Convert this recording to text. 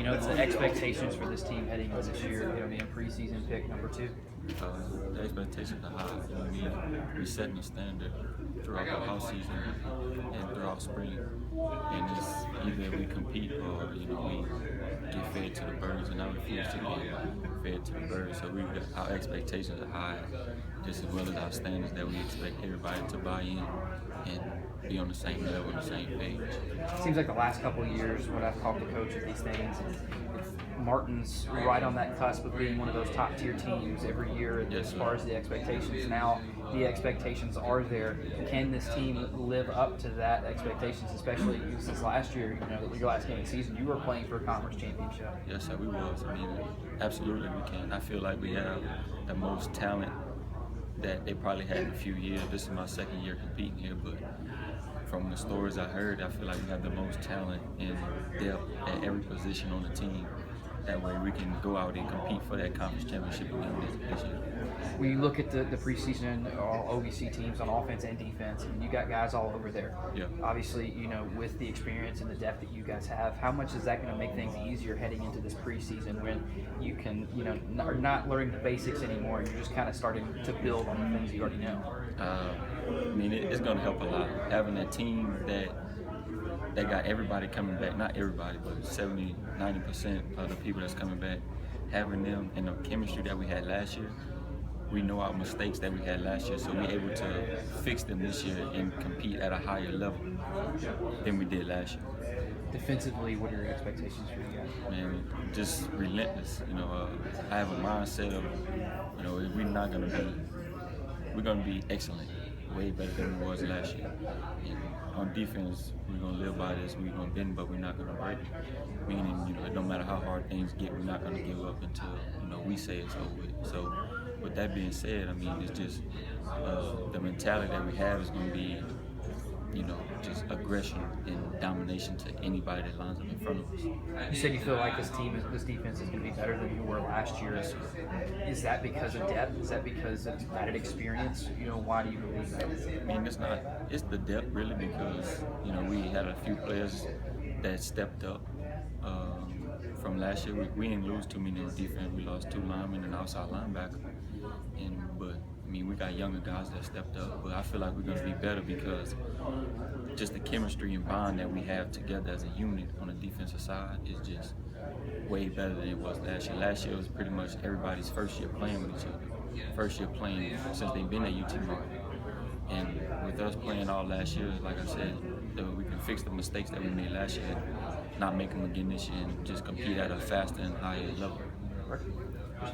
What's the expectations for this team heading into this year? Being preseason pick number 2. The expectations are high. We setting the standard throughout the off season and throughout spring, and it's either we compete or we get fed to the birds, and I refuse to get fed to the birds. So our expectations are high, just as well as our standards that we expect everybody to buy in and be on the same level, on the same page. It seems like the last couple of years, when I've talked to coaches these things, Martin's right on that cusp of being one of those top tier teams every year as far as the expectations. Now the expectations are there. Can this team live up to that expectations, especially since last year, your last game of the season, you were playing for a conference championship? Yes, sir, we was. Absolutely we can. I feel like we have the most talent that they probably had in a few years. This is my second year competing here, but from the stories I heard, I feel like we have the most talent and depth at every position on the team. That way we can go out and compete for that conference championship again this year. When you look at the preseason OVC teams on offense and defense, and you got guys all over there. Yeah. Obviously, with the experience and the depth that you guys have, how much is that going to make things easier heading into this preseason when you can, are not learning the basics anymore? You're just kind of starting to build on the things you already know. It's going to help a lot. Having a team that got everybody coming back, not everybody, but 70, 90% of the people that's coming back, having them in the chemistry that we had last year. We know our mistakes that we had last year, so we're able to fix them this year and compete at a higher level than we did last year. Defensively, what are your expectations for you guys? Man, just relentless. I have a mindset of, we're gonna be excellent, way better than we was last year. And on defense, we're gonna live by this. We're gonna bend, but we're not gonna break. Meaning, no matter how hard things get, we're not gonna give up until we say it's over with. So, with that being said, it's just the mentality that we have is gonna be, just aggression and domination to anybody that lines up in front of us. You said you feel like this defense is going to be better than you were last year. Is that because of depth? Is that because of added experience? Why do you believe that? It's the depth really because, we had a few players that stepped up from last year. We didn't lose too many on defense. We lost 2 linemen and an outside linebacker. But we got younger guys that stepped up, but I feel like we're going to be better because just the chemistry and bond that we have together as a unit on the defensive side is just way better than it was last year. Last year was pretty much everybody's first year playing with each other, first year playing since they've been at UT Martin. And with us playing all last year, like I said, we can fix the mistakes that we made last year, not make them again this year, and just compete at a faster and higher level.